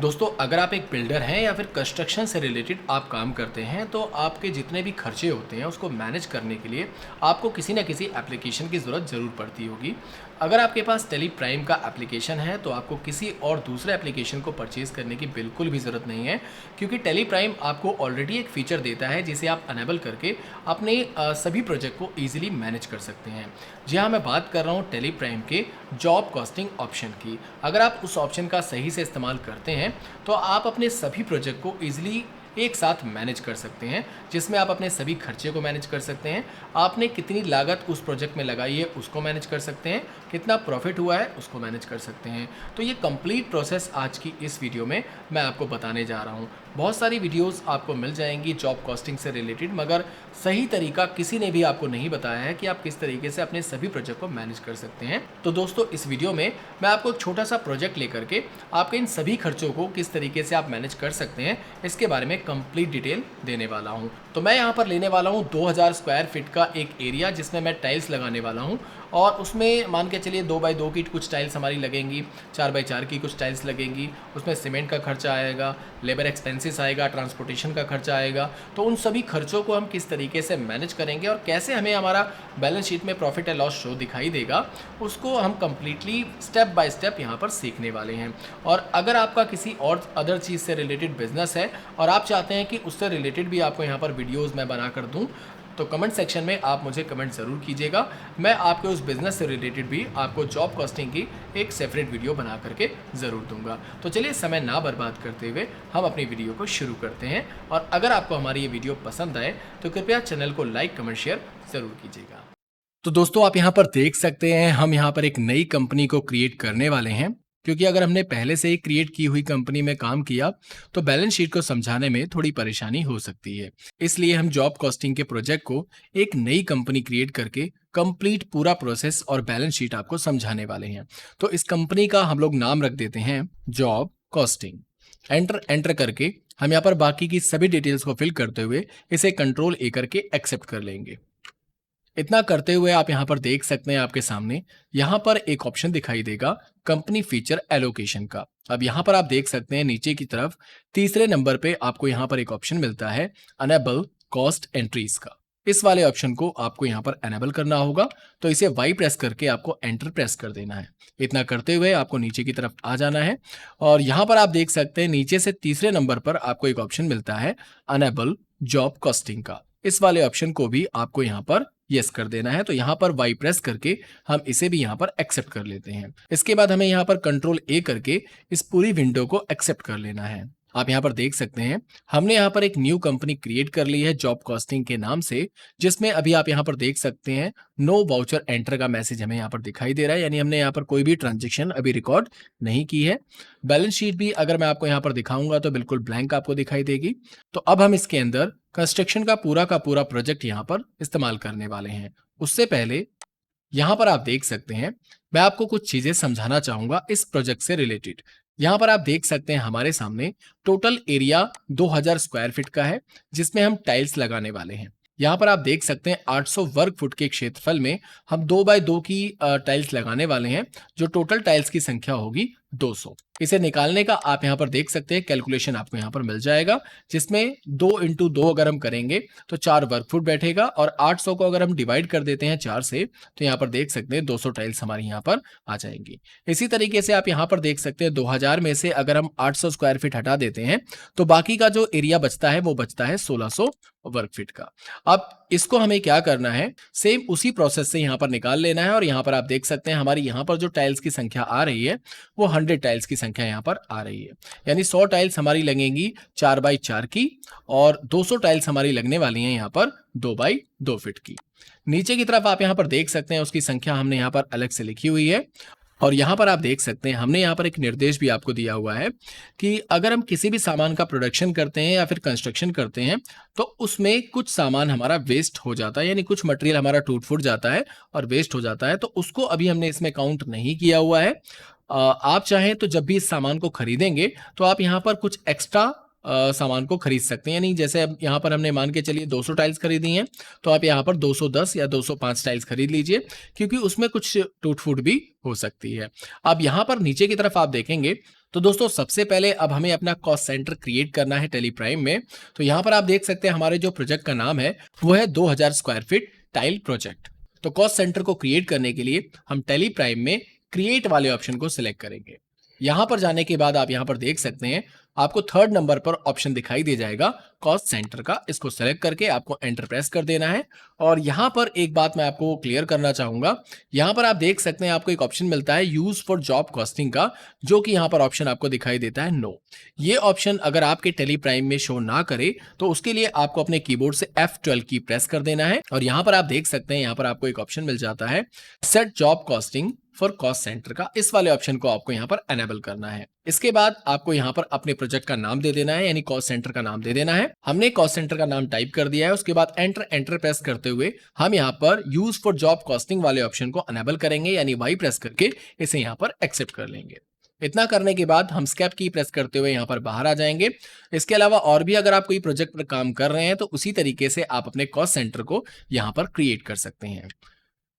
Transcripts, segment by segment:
दोस्तों, अगर आप एक बिल्डर हैं या फिर कंस्ट्रक्शन से रिलेटेड आप काम करते हैं तो आपके जितने भी खर्चे होते हैं उसको मैनेज करने के लिए आपको किसी ना किसी एप्लीकेशन की ज़रूरत ज़रूर पड़ती होगी। अगर आपके पास टेली प्राइम का एप्लीकेशन है तो आपको किसी और दूसरे एप्लीकेशन को परचेज़ करने की बिल्कुल भी ज़रूरत नहीं है, क्योंकि टेली प्राइम आपको ऑलरेडी एक फ़ीचर देता है जिसे आप अनेबल करके अपने सभी प्रोजेक्ट को ईजिली मैनेज कर सकते हैं। जी हाँ, मैं बात कर रहा हूँ टेली प्राइम के जॉब कॉस्टिंग ऑप्शन की। अगर आप उस ऑप्शन का सही से इस्तेमाल करते हैं तो आप अपने सभी प्रोजेक्ट को ईजिली एक साथ मैनेज कर सकते हैं, जिसमें आप अपने सभी खर्चे को मैनेज कर सकते हैं। आपने कितनी लागत उस प्रोजेक्ट में लगाई है उसको मैनेज कर सकते हैं, कितना प्रॉफिट हुआ है उसको मैनेज कर सकते हैं। तो ये कंप्लीट प्रोसेस आज की इस वीडियो में मैं आपको बताने जा रहा हूँ। बहुत सारी वीडियोस आपको मिल जाएंगी जॉब कॉस्टिंग से रिलेटेड, मगर सही तरीका किसी ने भी आपको नहीं बताया है कि आप किस तरीके से अपने सभी प्रोजेक्ट को मैनेज कर सकते हैं। तो दोस्तों, इस वीडियो में मैं आपको एक छोटा सा प्रोजेक्ट लेकर के आपके इन सभी खर्चों को किस तरीके से आप मैनेज कर सकते हैं इसके बारे में कंप्लीट डिटेल देने वाला हूं। तो मैं यहां पर लेने वाला हूं 2000 स्क्वायर फीट का एक एरिया जिसमें मैं टाइल्स लगाने वाला हूं, और उसमें मान के चलिए 2x2 की कुछ टाइल्स हमारी लगेंगी, 4x4 की कुछ टाइल्स लगेंगी। उसमें सीमेंट का खर्चा आएगा, लेबर एक्सपेंसेस आएगा, ट्रांसपोर्टेशन का खर्चा आएगा। तो उन सभी खर्चों को हम किस तरीके से मैनेज करेंगे और कैसे हमें हमारा बैलेंस शीट में प्रॉफिट एंड लॉस शो दिखाई देगा, उसको हम कंप्लीटली स्टेप बाय स्टेप यहाँ पर सीखने वाले हैं। और अगर आपका किसी और अदर चीज़ से रिलेटेड बिजनेस है और आप चाहते हैं कि उससे रिलेटेड भी आपको यहाँ पर वीडियोज़ मैं बना कर दूँ, तो कमेंट सेक्शन में आप मुझे कमेंट ज़रूर कीजिएगा। मैं आपके उस बिज़नेस से रिलेटेड भी आपको जॉब कॉस्टिंग की एक सेपरेट वीडियो बना करके ज़रूर दूंगा। तो चलिए समय ना बर्बाद करते हुए हम अपनी वीडियो को शुरू करते हैं। और अगर आपको हमारी ये वीडियो पसंद आए तो कृपया चैनल को लाइक, कमेंट, शेयर ज़रूर कीजिएगा। तो दोस्तों, आप यहाँ पर देख सकते हैं हम यहाँ पर एक नई कंपनी को क्रिएट करने वाले हैं, क्योंकि अगर हमने पहले से ही क्रिएट की हुई कंपनी में काम किया तो बैलेंस शीट को समझाने में थोड़ी परेशानी हो सकती है। इसलिए हम जॉब कॉस्टिंग के प्रोजेक्ट को एक नई कंपनी क्रिएट करके कंप्लीट पूरा प्रोसेस और बैलेंस शीट आपको समझाने वाले हैं। तो इस कंपनी का हम लोग नाम रख देते हैं जॉब कॉस्टिंग। एंटर एंटर करके हम यहाँ पर बाकी की सभी डिटेल्स को फिल करते हुए इसे कंट्रोल ए करके एक्सेप्ट कर लेंगे। इतना करते हुए आप यहाँ पर देख सकते हैं आपके सामने यहाँ पर एक ऑप्शन दिखाई देगा कंपनी फीचर एलोकेशन का। अब यहाँ पर आप देख सकते हैं नीचे की तरफ तीसरे नंबर पे आपको यहाँ पर एक ऑप्शन मिलता है अनेबल कॉस्ट एंट्रीज का। इस वाले ऑप्शन को आपको यहाँ पर एनेबल करना होगा, तो इसे वाई प्रेस करके आपको एंटर प्रेस कर देना है। इतना करते हुए आपको नीचे की तरफ आ जाना है और यहाँ पर आप देख सकते हैं नीचे से तीसरे नंबर पर आपको एक ऑप्शन मिलता है अनेबल जॉब कॉस्टिंग का। इस वाले ऑप्शन को भी आपको यहाँ पर यस कर देना है। तो यहाँ पर वाई प्रेस करके हम इसे भी यहाँ पर एक्सेप्ट कर लेते हैं। इसके बाद हमें यहाँ पर कंट्रोल ए करके इस पूरी विंडो को एक्सेप्ट कर लेना है। आप यहाँ पर देख सकते हैं हमने यहाँ पर एक न्यू कंपनी क्रिएट कर ली है जॉब कॉस्टिंग के नाम से, जिसमें अभी आप यहाँ पर देख सकते हैं नो वाउचर एंटर का मैसेज हमें यहाँ पर दिखाई दे रहा है, यानी हमने यहाँ पर कोई भी ट्रांजेक्शन अभी रिकॉर्ड नहीं की है। बैलेंस शीट भी अगर मैं आपको यहाँ पर दिखाऊंगा तो बिल्कुल ब्लैंक आपको दिखाई देगी। तो अब हम इसके अंदर कंस्ट्रक्शन का पूरा प्रोजेक्ट यहाँ पर इस्तेमाल करने वाले हैं। उससे पहले यहाँ पर आप देख सकते हैं मैं आपको कुछ चीजें समझाना चाहूंगा इस प्रोजेक्ट से रिलेटेड। यहाँ पर आप देख सकते हैं हमारे सामने टोटल एरिया 2000 स्क्वायर फीट का है, जिसमें हम टाइल्स लगाने वाले हैं। यहाँ पर आप देख सकते हैं 800 वर्ग फुट के क्षेत्रफल में हम 2x2 की टाइल्स लगाने वाले हैं, जो टोटल टाइल्स की संख्या होगी 200। इसे निकालने का आप यहाँ पर देख सकते हैं कैलकुलेशन आपको यहाँ पर मिल जाएगा, जिसमें 2 × 2 अगर हम करेंगे तो 4 वर्ग फुट बैठेगा, और 800 को अगर हम डिवाइड कर देते हैं 4 से तो यहाँ पर देख सकते हैं 200 टाइल्स हमारी यहाँ पर आ जाएंगी। इसी तरीके से आप यहाँ पर देख सकते हैं 2000 में से अगर हम 800 स्क्वायर फीट हटा देते हैं तो बाकी का जो एरिया बचता है वो बचता है 1600 वर्ग फीट का। अब इसको हमें क्या करना है, सेम उसी प्रोसेस से यहाँ पर निकाल लेना है। और यहाँ पर आप देख सकते हैं हमारी यहाँ पर जो टाइल्स की संख्या आ रही है वो 100 टाइल्स की संख्या यहाँ पर आ रही है, यानी 100 टाइल्स हमारी लगेंगी 4x4 की, और 200 टाइल्स हमारी लगने वाली हैं यहाँ पर 2x2 फीट की। नीचे की तरफ आप यहाँ पर देख सकते हैं उसकी संख्या हमने यहाँ पर अलग से लिखी हुई है। और यहाँ पर आप देख सकते हैं हमने यहाँ पर एक निर्देश भी आपको दिया हुआ है कि अगर हम किसी भी सामान का प्रोडक्शन करते हैं या फिर कंस्ट्रक्शन करते हैं तो उसमें कुछ सामान हमारा वेस्ट हो जाता है, यानी कुछ मटेरियल हमारा टूट फूट जाता है और वेस्ट हो जाता है, तो उसको अभी हमने इसमें काउंट नहीं किया हुआ है। आप चाहें तो जब भी इस सामान को खरीदेंगे तो आप यहाँ पर कुछ एक्स्ट्रा सामान को खरीद सकते हैं, यानी जैसे अब यहाँ पर हमने मान के चलिए 200 टाइल्स खरीदी हैं तो आप यहाँ पर 210 या 205 टाइल्स खरीद लीजिए, क्योंकि उसमें कुछ टूट फूट भी हो सकती है। अब यहाँ पर नीचे की तरफ आप देखेंगे तो दोस्तों सबसे पहले अब हमें अपना कॉस्ट सेंटर क्रिएट करना है टेली प्राइम में। तो यहाँ पर आप देख सकते हैं हमारे जो प्रोजेक्ट का नाम है वो है 2000 स्क्वायर फीट टाइल प्रोजेक्ट। तो कॉस्ट सेंटर को क्रिएट करने के लिए हम टेली प्राइम में क्रिएट वाले ऑप्शन को सिलेक्ट करेंगे। यहाँ पर जाने के बाद आप यहाँ पर देख सकते हैं आपको थर्ड नंबर पर ऑप्शन दिखाई दे जाएगा कॉस्ट सेंटर का। इसको सेलेक्ट करके आपको एंटर प्रेस कर देना है। और यहाँ पर एक बात मैं आपको क्लियर करना चाहूंगा, यहाँ पर आप देख सकते हैं आपको एक ऑप्शन मिलता है यूज फॉर जॉब कॉस्टिंग का, जो कि यहाँ पर ऑप्शन आपको दिखाई देता है नो। ये ऑप्शन अगर आपके टेली प्राइम में शो ना करे तो उसके लिए आपको अपने कीबोर्ड से F12 की प्रेस कर देना है। और यहाँ पर आप देख सकते हैं यहाँ पर आपको एक ऑप्शन मिल जाता है set job costing for cost centre का। इस वाले ऑप्शन को आपको यहाँ पर एनेबल करना है। इसके बाद आपको यहाँ पर अपने प्रोजेक्ट का नाम दे देना है, यानी कॉस्ट सेंटर का नाम दे देना है। हमने कॉस्ट सेंटर का नाम टाइप कर दिया है। उसके बाद एंटर प्रेस करते हुए हम यहाँ पर यूज फॉर जॉब कॉस्टिंग वाले ऑप्शन को एनेबल करेंगे, यानी वाई प्रेस करके इसे यहाँ पर एक्सेप्ट कर लेंगे। इतना करने के बाद हम स्केप की प्रेस करते हुए यहाँ पर बाहर आ जाएंगे। इसके अलावा और भी अगर आप कोई प्रोजेक्ट पर काम कर रहे हैं तो उसी तरीके से आप अपने कॉस्ट सेंटर को यहाँ पर क्रिएट कर सकते हैं।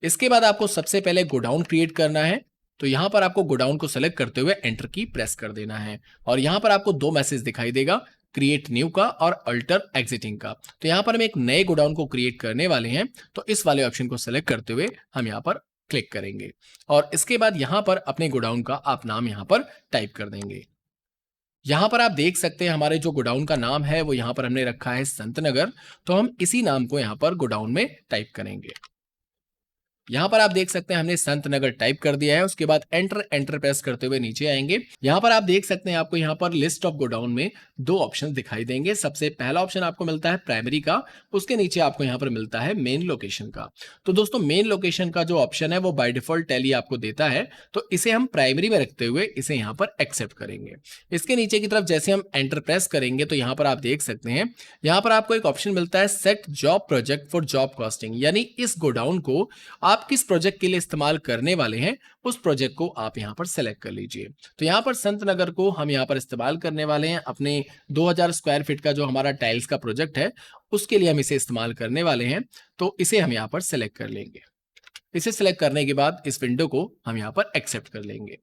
इसके बाद आपको सबसे पहले गोडाउन क्रिएट करना है। तो यहां पर आपको गोडाउन को सेलेक्ट करते हुए एंटर की प्रेस कर देना है। और यहां पर आपको दो मैसेज दिखाई देगा, क्रिएट न्यू का और अल्टर एग्जिटिंग का। तो यहां पर हम एक नए गोडाउन को क्रिएट करने वाले हैं, तो इस वाले ऑप्शन को सेलेक्ट करते हुए हम यहां पर क्लिक करेंगे। और इसके बाद यहां पर अपने गोडाउन का आप नाम यहां पर टाइप कर देंगे। यहां पर आप देख सकते हैं हमारे जो गोडाउन का नाम है वो यहां पर हमने रखा है संत नगर। तो हम इसी नाम को यहां पर गोडाउन में टाइप करेंगे। यहां पर आप देख सकते हैं हमने संत नगर टाइप कर दिया है। उसके बाद एंटर प्रेस करते हुए नीचे आएंगे। यहां पर आप देख सकते हैं आपको यहां पर लिस्ट ऑफ गोडाउन में दो ऑप्शन दिखाई देंगे। सबसे पहला ऑप्शन आपको मिलता है प्राइमरी का, उसके नीचे आपको यहां पर मिलता है मेन लोकेशन का। तो दोस्तों मेन लोकेशन का जो ऑप्शन है वो बाय डिफॉल्ट टैली आपको देता है, तो इसे हम प्राइमरी में रखते हुए इसे यहां पर एक्सेप्ट करेंगे। इसके नीचे की तरफ जैसे हम एंटर प्रेस करेंगे तो यहां पर आप देख सकते हैं यहां पर आपको एक ऑप्शन मिलता है set job project for job costing, यानी इस गोडाउन को आप किस प्रोजेक्ट के लिए इस्तेमाल करने वाले हैं उस प्रोजेक्ट को आप यहां पर सेलेक्ट कर लीजिए। तो यहां पर संत नगर को हम यहां पर इस्तेमाल करने वाले हैं अपने 2000 स्क्वायर फीट का जो हमारा टाइल्स का प्रोजेक्ट है उसके लिए हम इसे इस्तेमाल करने वाले हैं। तो इसे हम यहां पर सेलेक्ट कर लेंगे। इसे सेलेक्ट करने के बाद इस विंडो को हम यहां पर एक्सेप्ट कर लेंगे।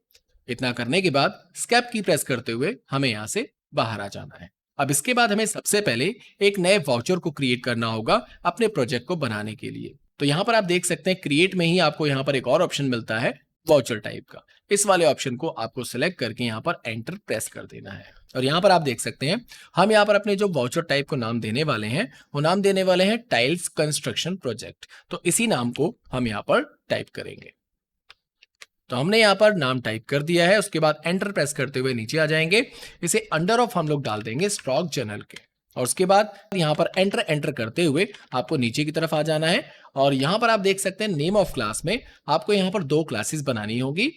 इतना करने के बाद स्केप की प्रेस करते हुए हमें यहां से बाहर आ जाना है। अब इसके बाद हमें सबसे पहले एक नए वाउचर को क्रिएट करना होगा अपने प्रोजेक्ट को बनाने के लिए। तो यहां पर आप देख सकते हैं क्रिएट में ही आपको यहां पर एक और ऑप्शन मिलता है वाउचर टाइप का। इस वाले ऑप्शन को आपको सिलेक्ट करके यहां पर एंटर प्रेस कर देना है। और यहां पर आप देख सकते हैं हम यहां पर अपने जो वाउचर टाइप को नाम देने वाले हैं वो नाम देने वाले हैं टाइल्स कंस्ट्रक्शन प्रोजेक्ट। तो इसी नाम को हम यहां पर टाइप करेंगे। तो हमने यहां पर नाम टाइप कर दिया है। उसके बाद एंटर प्रेस करते हुए नीचे आ जाएंगे। इसे अंडर ऑफ हम लोग डाल देंगे स्टॉक जर्नल के। और उसके बाद यहां पर एंटर करते हुए आपको नीचे की तरफ आ जाना है। और यहां पर आप देख सकते हैं नेम ऑफ क्लास में आपको यहां पर दो क्लासेस बनानी होगी,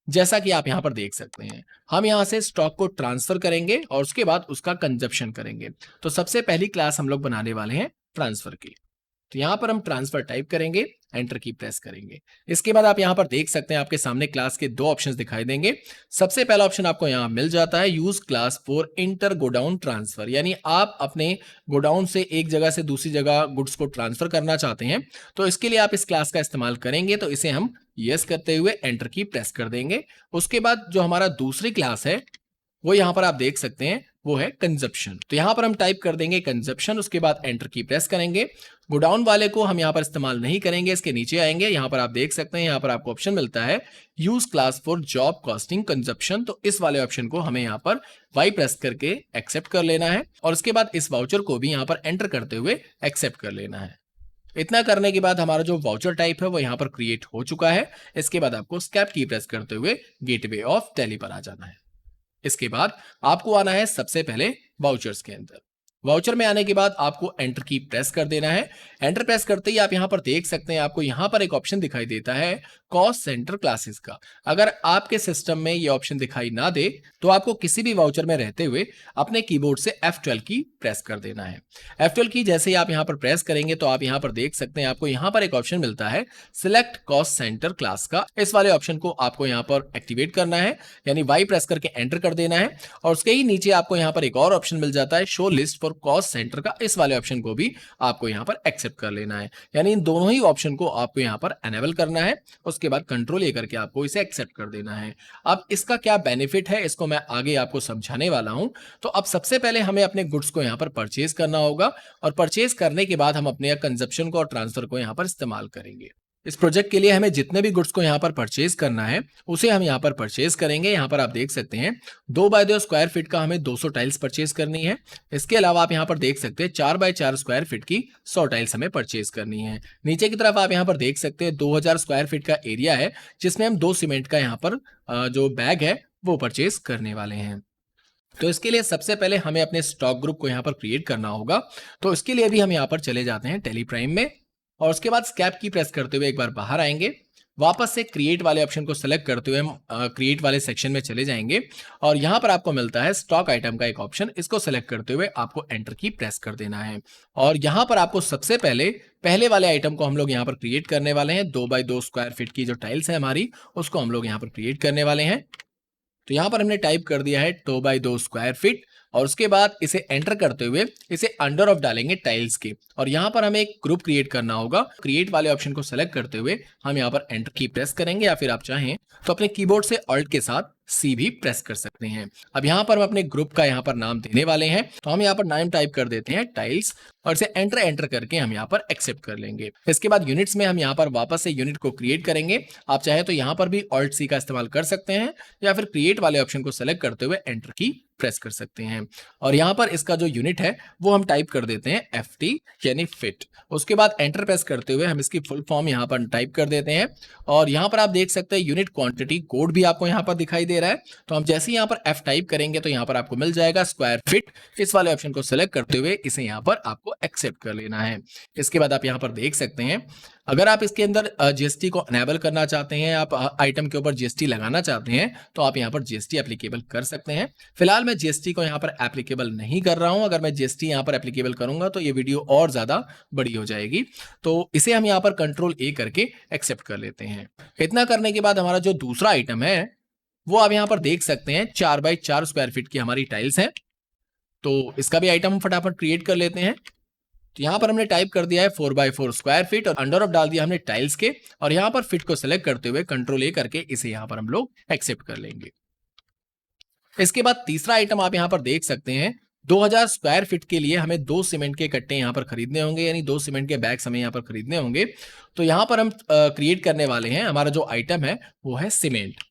जैसा कि आप यहां पर देख सकते हैं। हम यहां से स्टॉक को ट्रांसफर करेंगे और उसके बाद उसका कंजप्शन करेंगे। तो सबसे पहली क्लास हम लोग बनाने वाले हैं ट्रांसफर की। तो यहां पर हम ट्रांसफर टाइप करेंगे, एंटर की प्रेस करेंगे। इसके बाद आप यहां पर देख सकते हैं आपके सामने क्लास के दो ऑप्शंस दिखाई देंगे। सबसे पहला ऑप्शन आपको यहां मिल जाता है use class for inter godown transfer, यानी आप अपने गोडाउन से एक जगह से दूसरी जगह गुड्स को ट्रांसफर करना चाहते हैं तो इसके लिए आप इस क्लास का इस्तेमाल करेंगे। तो इसे हम यस करते हुए एंटर की प्रेस कर देंगे। उसके बाद जो हमारा दूसरी क्लास है वो यहां पर आप देख सकते हैं वो है कंजप्शन। तो यहां पर हम टाइप कर देंगे कंजप्शन। उसके बाद एंटर की प्रेस करेंगे। गोडाउन वाले को हम यहां पर इस्तेमाल नहीं करेंगे, इसके नीचे आएंगे। यहां पर आप देख सकते हैं यहां पर आपको ऑप्शन मिलता है use class for job costing consumption. तो इस वाले ऑप्शन को हमें यहां पर वाई प्रेस करके एक्सेप्ट कर लेना है। और उसके बाद इस वाउचर को भी यहां पर एंटर करते हुए एक्सेप्ट कर लेना है। इतना करने के बाद हमारा जो वाउचर टाइप है वो यहां पर क्रिएट हो चुका है। इसके बाद आपको स्केप की प्रेस करते हुए गेटवे ऑफ टैली पर आ जाना है। इसके बाद आपको आना है सबसे पहले वाउचर्स के अंदर। वाउचर में आने के बाद आपको एंटर की प्रेस कर देना है। एंटर प्रेस करते ही आप यहां पर देख सकते हैं आपको यहां पर एक ऑप्शन दिखाई देता है कॉस्ट सेंटर क्लासेस का। अगर आपके सिस्टम में ये ऑप्शन दिखाई ना दे तो आपको किसी भी वाउचर में रहते हुए अपने कीबोर्ड से F12 की प्रेस कर देना है। F12 की जैसे ही आप यहां पर प्रेस करेंगे तो आप यहां पर देख सकते हैं आपको यहां पर एक ऑप्शन मिलता है सिलेक्ट कॉस्ट सेंटर क्लास का। इस वाले ऑप्शन को आपको यहां पर एक्टिवेट करना है, यानी वाई प्रेस करके एंटर कर देना है। और उसके ही नीचे आपको यहां पर एक और ऑप्शन मिल जाता है शो लिस्ट और कॉस्ट सेंटर का इस वाले ऑप्शन को भी आपको यहाँ पर एक्सेप्ट कर लेना है। यानी इन दोनों ही ऑप्शन को आपको यहाँ पर एनेबल करना है, उसके बाद कंट्रोल ए करके आपको इसे एक्सेप्ट कर देना है। अब इसका क्या बेनिफिट है इसको मैं आगे आपको समझाने वाला हूं। तो अब सबसे पहले हमें अपने गुड्स को यहाँ पर परचेज करना होगा और परचेज करने के बाद हम अपने कंजप्शन को और ट्रांसफर को यहाँ पर इस्तेमाल करेंगे। इस प्रोजेक्ट के लिए हमें जितने भी गुड्स को यहाँ पर परचेज करना है उसे हम यहाँ पर परचेज करेंगे। यहाँ पर आप देख सकते हैं 2 बाय 2 स्क्वायर फीट का हमें 200 टाइल्स परचेज करनी है। इसके अलावा आप यहाँ पर देख सकते हैं 4 बाय 4 स्क्वायर फीट की 100 टाइल्स हमें परचेज करनी है। नीचे की तरफ आप यहाँ पर देख सकते हैं 2000 स्क्वायर फीट का एरिया है जिसमें हम 2 सीमेंट का यहाँ पर जो बैग है वो परचेज करने वाले हैं। तो इसके लिए सबसे पहले हमें अपने स्टॉक ग्रुप को यहाँ पर क्रिएट करना होगा। तो इसके लिए भी हम यहाँ पर चले जाते हैं टेली प्राइम में और उसके बाद स्कैप की प्रेस करते हुए एक बार बाहर आएंगे। वापस से क्रिएट वाले ऑप्शन को सेलेक्ट करते हुए हम क्रिएट वाले सेक्शन में चले जाएंगे और यहाँ पर आपको मिलता है स्टॉक आइटम का एक ऑप्शन। इसको सेलेक्ट करते हुए आपको एंटर की प्रेस कर देना है और यहाँ पर आपको सबसे पहले वाले आइटम को हम लोग यहाँ पर क्रिएट करने वाले हैं। 2 बाय 2 स्क्वायर फीट की जो टाइल्स है हमारी उसको हम लोग यहाँ पर क्रिएट करने वाले हैं। तो यहाँ पर हमने टाइप कर दिया है 2 बाय 2 स्क्वायर फीट और उसके बाद इसे एंटर करते हुए इसे अंडर ऑफ डालेंगे टाइल्स के और यहाँ पर हमें एक ग्रुप क्रिएट करना होगा। क्रिएट वाले ऑप्शन को सेलेक्ट करते हुए हम यहाँ पर एंटर की प्रेस करेंगे या फिर आप चाहें तो अपने कीबोर्ड से ऑल्ट के साथ सी भी प्रेस कर सकते हैं। अब यहाँ पर हम अपने ग्रुप का यहाँ पर नाम देने वाले हैं तो हम यहाँ पर नाम टाइप कर देते हैं टाइल्स और इसे एंटर करके हम यहाँ पर एक्सेप्ट कर लेंगे। इसके बाद यूनिट्स में हम यहाँ पर वापस से यूनिट को क्रिएट करेंगे। आप चाहे तो यहाँ पर भी ऑल्ट सी का इस्तेमाल कर सकते हैं या फिर क्रिएट वाले ऑप्शन को सेलेक्ट करते हुए एंटर की प्रेस कर सकते हैं और यहाँ पर इसका जो यूनिट है वो हम टाइप कर देते हैं FT यानी फिट। उसके बाद एंटर प्रेस करते हुए हम इसकी फुल फॉर्म यहाँ पर टाइप कर देते हैं और यहाँ पर आप देख सकते हैं यूनिट क्वांटिटी कोड भी आपको यहाँ पर दिखाई दे रहा है। तो हम जैसे ही यहाँ पर F टाइप करेंगे तो यहाँ पर आपको मिल जाएगा स्क्वायर फीट। इस वाले ऑप्शन को सेलेक्ट करते हुए इसे यहाँ पर आपको एक्सेप्ट कर लेना है। इसके बाद आप यहाँ पर देख सकते हैं अगर आप इसके अंदर GST को अनेबल करना चाहते हैं, आप आइटम के ऊपर GST लगाना चाहते हैं तो आप यहाँ पर GST एप्लीकेबल कर सकते हैं। फिलहाल मैं GST को यहाँ पर एप्लीकेबल नहीं कर रहा हूँ। अगर मैं GST यहाँ पर एप्लीकेबल करूंगा तो ये वीडियो और ज्यादा बड़ी हो जाएगी। तो इसे हम यहाँ पर कंट्रोल A करके एक्सेप्ट कर लेते हैं। इतना करने के बाद हमारा जो दूसरा आइटम है वो आप यहाँ पर देख सकते हैं 4 बाय 4 स्क्वायर फीट की हमारी टाइल्स है। तो इसका भी आइटम फटाफट क्रिएट कर लेते हैं। तो यहाँ पर हमने टाइप कर दिया है 4 बाय 4 स्क्वायर फीट और अंडर ऑफ डाल दिया हमने टाइल्स के और यहाँ पर फिट को सेलेक्ट करते हुए कंट्रोल A करके इसे यहाँ पर हम लोग एक्सेप्ट कर लेंगे। इसके बाद तीसरा आइटम आप यहाँ पर देख सकते हैं 2000 स्क्वायर फीट के लिए हमें 2 सीमेंट के कट्टे यहाँ पर खरीदने होंगे, यानी 2 सीमेंट के बैग्स हमें यहाँ पर खरीदने होंगे। तो यहाँ पर हम क्रिएट करने वाले हैं, हमारा जो आइटम है वो है सीमेंट।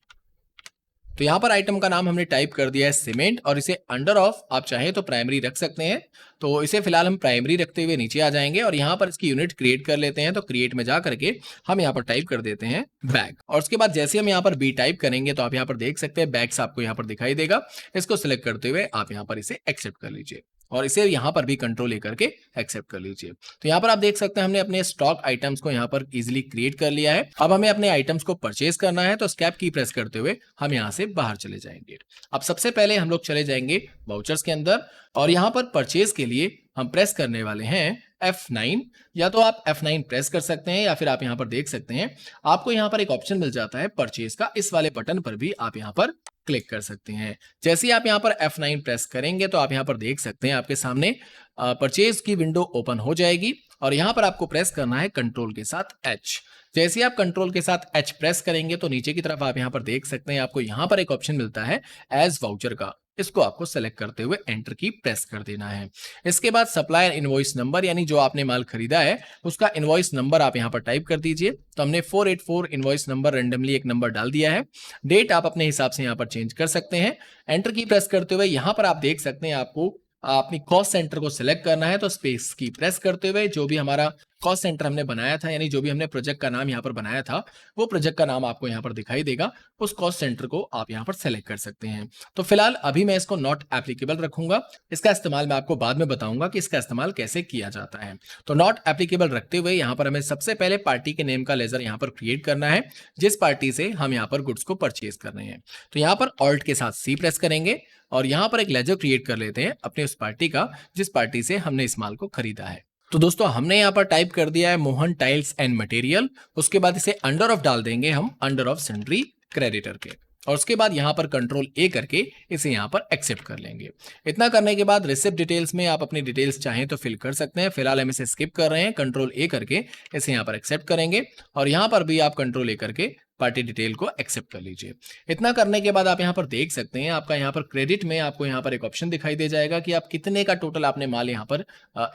तो यहाँ पर आइटम का नाम हमने टाइप कर दिया है सीमेंट और इसे अंडर ऑफ आप चाहें तो प्राइमरी रख सकते हैं। तो इसे फिलहाल हम प्राइमरी रखते हुए नीचे आ जाएंगे और यहाँ पर इसकी यूनिट क्रिएट कर लेते हैं। तो क्रिएट में जा करके हम यहाँ पर टाइप कर देते हैं बैग और उसके बाद जैसे हम यहाँ पर बी टाइप करेंगे तो आप यहाँ पर देख सकते हैं बैग्स आपको यहाँ पर दिखाई देगा। इसको सिलेक्ट करते हुए आप यहाँ पर इसे एक्सेप्ट कर लीजिए और इसे यहाँ पर भी कंट्रोल A करके एक्सेप्ट कर लीजिए। तो यहाँ पर आप देख सकते हैं हमने अपने स्टॉक आइटम्स को यहाँ पर इजीली क्रिएट कर लिया है। अब हमें अपने आइटम्स को परचेज करना है तो स्कैप की प्रेस करते हुए हम यहाँ से बाहर चले जाएंगे। अब सबसे पहले हम लोग चले जाएंगे वाउचर्स के अंदर और यहाँ पर परचेज के लिए हम प्रेस करने वाले हैं F9। या तो आप F9 प्रेस कर सकते हैं या फिर आप यहाँ पर देख सकते हैं आपको यहाँ पर एक ऑप्शन मिल जाता है परचेज का। इस वाले बटन पर भी आप यहाँ पर क्लिक कर सकते हैं। जैसे ही आप यहाँ पर F9 प्रेस करेंगे तो आप यहाँ पर देख सकते हैं आपके सामने परचेज की विंडो ओपन हो जाएगी और यहाँ पर आपको प्रेस करना है कंट्रोल के साथ H। जैसे ही आप कंट्रोल के साथ H प्रेस करेंगे तो नीचे की तरफ आप यहाँ पर देख सकते हैं आपको यहाँ पर एक ऑप्शन मिलता है एज वाउचर का। इसको आपको सेलेक्ट करते हुए एंटर की प्रेस कर देना है। इसके बाद सप्लायर इनवॉइस नंबर यानी जो आपने माल खरीदा है उसका इनवॉइस नंबर आप यहाँ पर टाइप कर दीजिए। तो हमने 484 इनवॉइस नंबर रेंडमली एक नंबर डाल दिया है। डेट आप अपने हिसाब से यहाँ पर चेंज कर सकते हैं। एंटर की प्रेस करते हुए यहाँ पर आप देख सकते हैं आपको अपनी कॉस्ट सेंटर को सिलेक्ट करना है। तो स्पेस की प्रेस करते हुए जो भी हमारा कॉस्ट सेंटर हमने बनाया था यानी जो भी हमने प्रोजेक्ट का नाम यहाँ पर बनाया था वो प्रोजेक्ट का नाम आपको यहाँ पर दिखाई देगा। उस कॉस्ट सेंटर को आप यहाँ पर सेलेक्ट कर सकते हैं। तो फिलहाल अभी मैं इसको नॉट एप्लीकेबल रखूंगा। इसका इस्तेमाल मैं आपको बाद में बताऊंगा कि इसका इस्तेमाल कैसे किया जाता है। तो नॉट एप्लीकेबल रखते हुए यहाँ पर हमें सबसे पहले पार्टी के नेम का लेजर यहाँ पर क्रिएट करना है जिस पार्टी से हम यहाँ पर गुड्स को परचेज कर रहे हैं। तो यहाँ पर ऑल्ट के साथ C प्रेस करेंगे और यहाँ पर एक लेजर क्रिएट कर लेते हैं अपने उस पार्टी का जिस पार्टी से हमने इस माल को खरीदा है। तो दोस्तों हमने यहाँ पर टाइप कर दिया है मोहन टाइल्स एंड मटेरियल। उसके बाद इसे अंडर ऑफ डाल देंगे हम अंडर ऑफ सन्ड्री क्रेडिटर के और उसके बाद यहाँ पर कंट्रोल ए करके इसे यहाँ पर एक्सेप्ट कर लेंगे। इतना करने के बाद रिसिप्ट डिटेल्स में आप अपनी डिटेल्स चाहें तो फिल कर सकते हैं। फिलहाल हम इसे स्किप कर रहे हैं, कंट्रोल ए करके इसे यहाँ पर एक्सेप्ट करेंगे और यहाँ पर भी आप कंट्रोल ए करके पार्टी डिटेल को एक्सेप्ट कर लीजिए। इतना करने के बाद आप यहाँ पर देख सकते हैं, आपका यहाँ पर क्रेडिट में आपको यहाँ पर एक ऑप्शन दिखाई दे जाएगा कि आप कितने का टोटल आपने माल यहाँ पर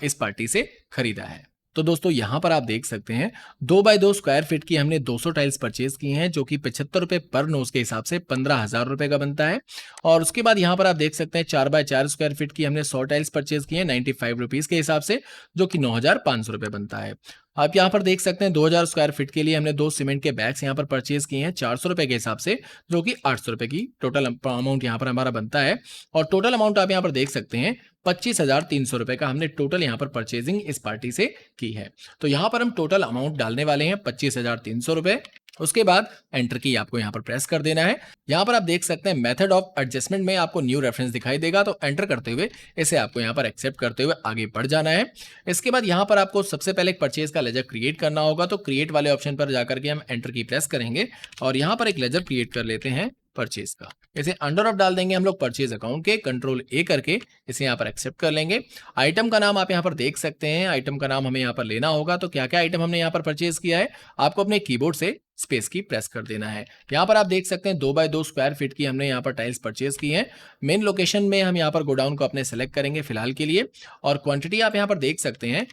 इस पार्टी से खरीदा है। तो दोस्तों यहाँ पर आप देख सकते हैं 2 बाय 2 स्क्वायर फीट की हमने 200 टाइल्स परचेज की हैं, जो कि 75 रुपए पर नोज के हिसाब से 15,000 रुपए का बनता है। और उसके बाद यहाँ पर आप देख सकते हैं 4 बाय 4 स्क्वायर फीट की हमने 100 टाइल्स परचेज की हैं 95 रुपीज के हिसाब से, जो कि 9,500 रुपए बनता है। आप यहाँ पर देख सकते हैं 2000 स्क्वायर फीट के लिए हमने 2 सीमेंट के बैग्स यहाँ पर परचेज किए हैं 400 रुपए के हिसाब से, जो कि 800 रुपए की टोटल अमाउंट यहाँ पर हमारा बनता है। और टोटल अमाउंट आप यहाँ पर देख सकते हैं 25,300 रुपए का हमने टोटल यहाँ पर परचेजिंग इस पार्टी से की है। तो यहाँ पर हम टोटल अमाउंट डालने वाले हैं 25,300 रुपए। उसके बाद एंटर की आपको यहाँ पर प्रेस कर देना है। यहाँ पर आप देख सकते हैं मेथड ऑफ एडजस्टमेंट में आपको न्यू रेफरेंस दिखाई देगा, तो एंटर करते हुए इसे आपको यहाँ पर एक्सेप्ट करते हुए आगे बढ़ जाना है। इसके बाद यहाँ पर आपको सबसे पहले एक परचेज का लेजर क्रिएट करना होगा, तो क्रिएट वाले ऑप्शन पर जाकर के हम एंटर की प्रेस करेंगे और यहाँ पर एक लेजर क्रिएट कर लेते हैं परचेज का। इसे अंडर ऑफ डाल देंगे हम लोग परचेज अकाउंट के, कंट्रोल ए करके इसे यहाँ पर एक्सेप्ट कर लेंगे। आइटम का नाम आप यहाँ पर देख सकते हैं, आइटम का नाम हमें यहाँ पर लेना होगा। तो क्या क्या आइटम हमने यहाँ पर परचेज किया है, आपको अपने कीबोर्ड से स्पेस की प्रेस कर देना है। यहाँ पर आप देख सकते हैं 2 बाय 2 स्क्वायर फीट की हमने यहाँ पर टाइल्स परचेज की है। मेन लोकेशन में हम यहाँ पर गोडाउन को अपने सेलेक्ट करेंगे फिलहाल के लिए, और क्वांटिटी आप यहाँ पर देख सकते हैं,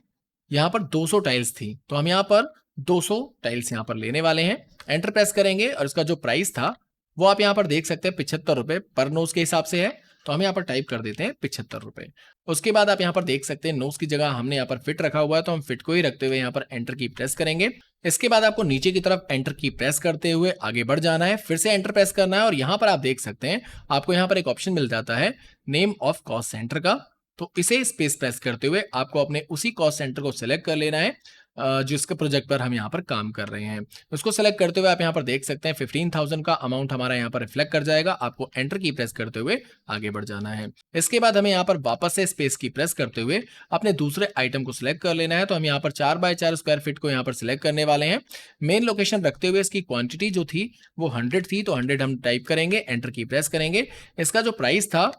यहाँ पर 200 टाइल्स थी, तो हम यहाँ पर 200 टाइल्स यहाँ पर लेने वाले हैं। एंटर प्रेस करेंगे और इसका जो प्राइस था वो आप यहाँ पर देख सकते हैं 75 रुपए पर नोज के हिसाब से है, तो हम यहाँ पर टाइप कर देते हैं 75 रुपए। उसके बाद आप यहाँ पर देख सकते हैं नोज की जगह हमने यहाँ पर फिट रखा हुआ है, तो हम फिट को ही रखते हुए यहाँ पर एंटर की प्रेस करेंगे। इसके बाद आपको नीचे की तरफ एंटर की प्रेस करते हुए आगे बढ़ जाना है, फिर से एंटर प्रेस करना है और यहाँ पर आप देख सकते हैं आपको यहाँ पर एक ऑप्शन मिल जाता है नेम ऑफ कॉस्ट सेंटर का, तो इसे स्पेस प्रेस करते हुए आपको अपने उसी कॉस्ट सेंटर को सिलेक्ट कर लेना है जिसके प्रोजेक्ट पर हम यहाँ पर काम कर रहे हैं। उसको सेलेक्ट करते हुए आप यहाँ पर देख सकते हैं 15,000 का अमाउंट हमारा यहाँ पर रिफ्लेक्ट कर जाएगा। आपको एंटर की प्रेस करते हुए आगे बढ़ जाना है। इसके बाद हमें यहाँ पर वापस से स्पेस की प्रेस करते हुए अपने दूसरे आइटम को सिलेक्ट कर लेना है। तो हम यहाँ पर 4 बाय 4 स्क्वायर फीट को यहाँ पर सिलेक्ट करने वाले हैं। मेन लोकेशन रखते हुए इसकी क्वांटिटी जो थी वो 100 थी, तो 100 हम टाइप करेंगे, एंटर की प्रेस करेंगे। इसका जो प्राइस था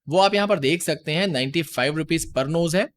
वो आप यहाँ पर देख सकते हैं 95 रुपीज पर नोज है,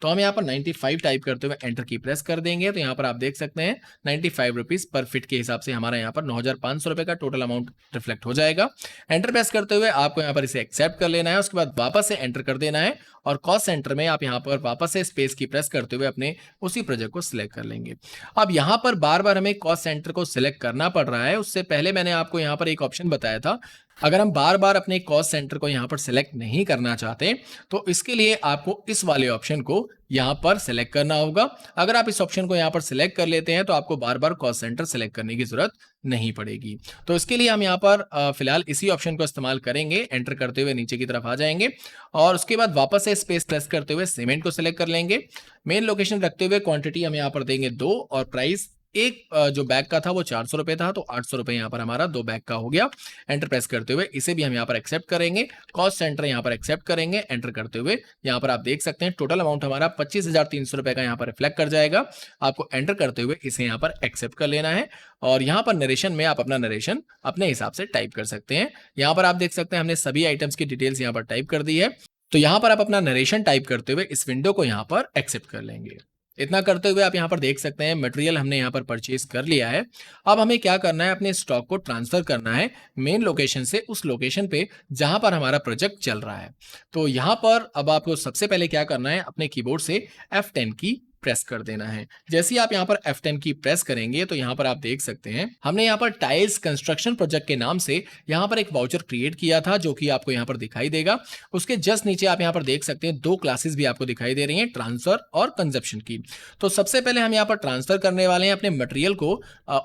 तो हम यहाँ पर 95 टाइप करते हुए एंटर की प्रेस कर देंगे। तो यहाँ पर आप देख सकते हैं 95 रुपीज पर फिट के हिसाब से हमारा यहाँ पर 9,500 रुपए का टोटल अमाउंट रिफ्लेक्ट हो जाएगा। एंटर प्रेस करते हुए आपको यहाँ पर इसे एक्सेप्ट कर लेना है। उसके बाद वापस से एंटर कर देना है और कॉस्ट सेंटर में आप यहाँ पर वापस से स्पेस की प्रेस करते हुए अपने उसी प्रोजेक्ट को सिलेक्ट कर लेंगे। अब यहाँ पर बार बार हमें कॉस्ट सेंटर को सिलेक्ट करना पड़ रहा है, उससे पहले मैंने आपको यहाँ पर एक ऑप्शन बताया था, अगर हम बार बार अपने कॉस्ट सेंटर को यहाँ पर सिलेक्ट नहीं करना चाहते तो इसके लिए आपको इस वाले ऑप्शन को यहाँ पर सिलेक्ट करना होगा। अगर आप इस ऑप्शन को यहाँ पर सिलेक्ट कर लेते हैं तो आपको बार बार कॉस्ट सेंटर सिलेक्ट करने की जरूरत नहीं पड़ेगी। तो इसके लिए हम यहाँ पर फिलहाल इसी ऑप्शन को इस्तेमाल करेंगे। एंटर करते हुए नीचे की तरफ आ जाएंगे और उसके बाद वापस से स्पेस प्रेस करते हुए सीमेंट को सिलेक्ट कर लेंगे। मेन लोकेशन रखते हुए क्वांटिटी हम यहाँ पर देंगे 2 और प्राइस एक जो बैग का था वो 400 रुपए था, तो 800 रुपए यहाँ पर हमारा 2 बैग का हो गया। एंटर प्रेस करते हुए इसे भी हम यहाँ पर एक्सेप्ट करेंगे। कॉस्ट सेंटर यहाँ पर एक्सेप्ट करेंगे। एंटर करते हुए यहाँ पर आप देख सकते हैं टोटल अमाउंट हमारा 25,300 रुपए का यहाँ पर रिफ्लेक्ट कर जाएगा। आपको एंटर करते हुए इसे यहाँ पर एक्सेप्ट कर लेना है और यहाँ पर नरेशन में आप अपना नरेशन अपने हिसाब से टाइप कर सकते हैं। यहाँ पर आप देख सकते हैं हमने सभी आइटम्स की डिटेल्स यहाँ पर टाइप कर दी है, तो यहाँ पर आप अपना नरेशन टाइप करते हुए इस विंडो को यहाँ पर एक्सेप्ट कर लेंगे। इतना करते हुए आप यहाँ पर देख सकते हैं मटेरियल हमने यहाँ पर परचेज कर लिया है। अब हमें क्या करना है, अपने स्टॉक को ट्रांसफर करना है मेन लोकेशन से उस लोकेशन पे जहां पर हमारा प्रोजेक्ट चल रहा है। तो यहाँ पर अब आपको सबसे पहले क्या करना है, अपने कीबोर्ड से F10 की प्रेस कर देना है। जैसे ही आप यहाँ पर F10 की प्रेस करेंगे तो यहाँ पर आप देख सकते हैं हमने यहाँ पर टाइल्स कंस्ट्रक्शन प्रोजेक्ट के नाम से यहाँ पर एक वाउचर क्रिएट किया था, जो कि आपको यहाँ पर दिखाई देगा। उसके जस्ट नीचे आप यहाँ पर देख सकते हैं 2 क्लासेस भी आपको दिखाई दे रही हैं, ट्रांसफर और कंजप्शन की। तो सबसे पहले हम यहाँ पर ट्रांसफर करने वाले हैं अपने मटेरियल को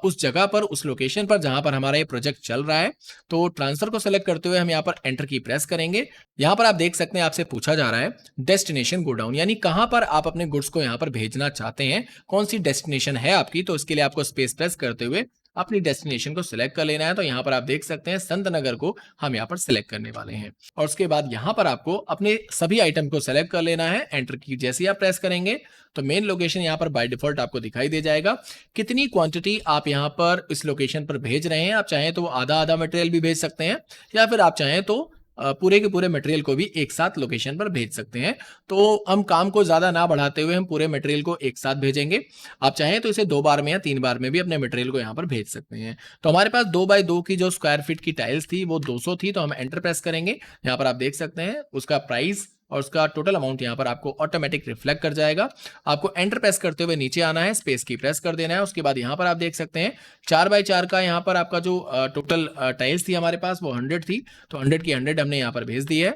उस जगह पर, उस लोकेशन पर जहां पर हमारा ये प्रोजेक्ट चल रहा है। तो ट्रांसफर को सेलेक्ट करते हुए हम यहाँ पर एंटर की प्रेस करेंगे। यहाँ पर आप देख सकते हैं आपसे पूछा जा रहा है डेस्टिनेशन गोडाउन, यानी कहां पर आप अपने गुड्स को यहाँ पर भेजना चाहते हैं, कौन सी डेस्टिनेशन है आपकी। तो इसके लिए आपको स्पेस प्रेस करते हुए अपनी डेस्टिनेशन को सिलेक्ट कर लेना है। तो यहाँ पर आप देख सकते हैं संत नगर को हम यहाँ पर सिलेक्ट करने वाले हैं और उसके बाद यहाँ पर आपको अपने सभी आइटम को सिलेक्ट कर लेना है। एंटर की जैसे ही आप प्रेस करेंगे तो मेन लोकेशन यहाँ पर बाय डिफॉल्ट आपको दिखाई दे जाएगा। कितनी क्वांटिटी आप यहाँ पर इस लोकेशन पर भेज रहे हैं, आप चाहें तो आधा आधा मटेरियल भी भेज सकते हैं या फिर आप चाहें तो पूरे के पूरे मटेरियल को भी एक साथ लोकेशन पर भेज सकते हैं। तो हम काम को ज़्यादा ना बढ़ाते हुए हम पूरे मटेरियल को एक साथ भेजेंगे। आप चाहें तो इसे 2 बार में या 3 बार में भी अपने मटेरियल को यहाँ पर भेज सकते हैं। तो हमारे पास 2 बाय 2 की जो स्क्वायर फीट की टाइल्स थी वो 200 थी, तो हम एंटर प्रेस करेंगे। यहाँ पर आप देख सकते हैं उसका प्राइस और उसका टोटल अमाउंट यहाँ पर आपको ऑटोमेटिक रिफ्लेक्ट कर जाएगा। आपको एंटर प्रेस करते हुए नीचे आना है, स्पेस की प्रेस कर देना है। उसके बाद यहाँ पर आप देख सकते हैं 4 बाय 4 का यहाँ पर आपका जो टोटल टाइल्स थी हमारे पास वो 100 थी, तो 100 की 100 हमने यहाँ पर भेज दी है।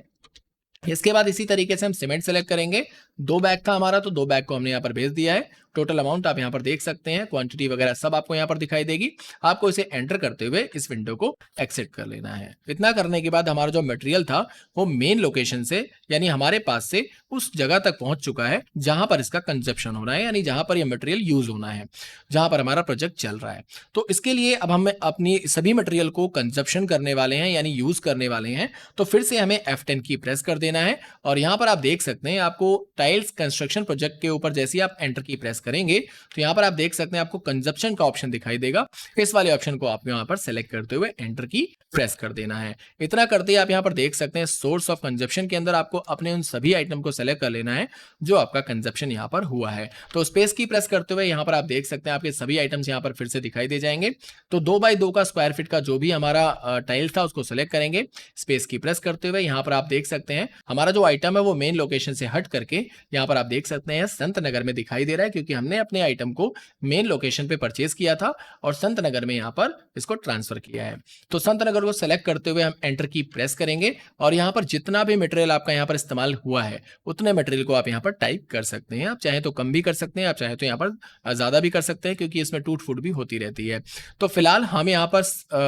इसके बाद इसी तरीके से हम सीमेंट सेलेक्ट करेंगे। 2 बैग था हमारा, तो 2 बैग को हमने यहाँ पर भेज दिया है। टोटल अमाउंट आप यहाँ पर देख सकते हैं, क्वांटिटी वगैरह सब आपको यहाँ पर दिखाई देगी। आपको इसे एंटर करते हुए इस विंडो को एक्सेप्ट कर लेना है। इतना करने के बाद हमारा जो मटेरियल था वो मेन लोकेशन से यानी हमारे पास से उस जगह तक पहुंच चुका है जहां पर इसका कंजप्शन होना है, यानी जहां पर यह मटेरियल यूज होना है, जहां पर हमारा प्रोजेक्ट चल रहा है। तो इसके लिए अब हम अपनी सभी मटेरियल को कंजप्शन करने वाले हैं यानी यूज करने वाले हैं। तो फिर से हमें F10 की प्रेस कर देना है और यहाँ पर आप देख सकते हैं आपको टाइल्स कंस्ट्रक्शन प्रोजेक्ट के ऊपर जैसे ही आप एंटर की प्रेस करेंगे तो यहाँ पर आप देख सकते हैं आपको कंजप्शन का ऑप्शन दिखाई देगा। इस वाले ऑप्शन को आप यहाँ पर सेलेक्ट करते हुए एंटर की प्रेस कर देना है। इतना करते ही आप यहाँ पर देख सकते हैं सोर्स ऑफ कंजप्शन के अंदर आपको अपने उन सभी आइटम को सेलेक्ट कर लेना है जो आपका कंजप्शन यहाँ पर हुआ है। तो स्पेस की प्रेस करते हुए यहाँ पर आप देख सकते हैं आपके सभी आइटम्स यहाँ पर फिर से दिखाई दे जाएंगे। तो 2 बाय 2 का स्क्वायर फीट का जो भी हमारा टाइल था उसको सेलेक्ट करेंगे। स्पेस की प्रेस करते हुए यहाँ पर आप देख सकते हैं हमारा जो आइटम है वो मेन लोकेशन से हट करके यहाँ पर आप देख सकते हैं संत नगर में दिखाई दे रहा है, क्योंकि हमने अपने आइटम को मेन लोकेशन पे परचेज किया था और संत नगर में यहाँ पर इसको ट्रांसफर किया है। तो संत नगर को सेलेक्ट करते हुए हम एंटर की प्रेस करेंगे और यहाँ पर जितना भी मटेरियल आपका यहाँ पर इस्तेमाल हुआ है उतने मटेरियल को आप यहाँ पर टाइप कर सकते हैं। आप चाहे तो कम भी कर सकते हैं, आप चाहे तो यहाँ पर ज्यादा भी कर सकते हैं, क्योंकि इसमें टूट फूट भी होती रहती है। तो फिलहाल हम यहाँ पर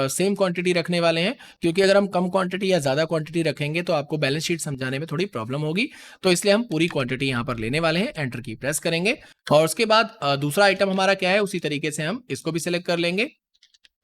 सेम क्वांटिटी रखने वाले हैं, क्योंकि अगर हम कम क्वांटिटी या ज्यादा क्वांटिटी रखेंगे तो आपको बैलेंस शीट समझाने में थोड़ी प्रॉब्लम होगी। तो इसलिए हम पूरी क्वांटिटी यहाँ पर लेने वाले हैं। एंटर की प्रेस करेंगे और उसके बाद दूसरा आइटम हमारा क्या है उसी तरीके से हम इसको भी सिलेक्ट कर लेंगे।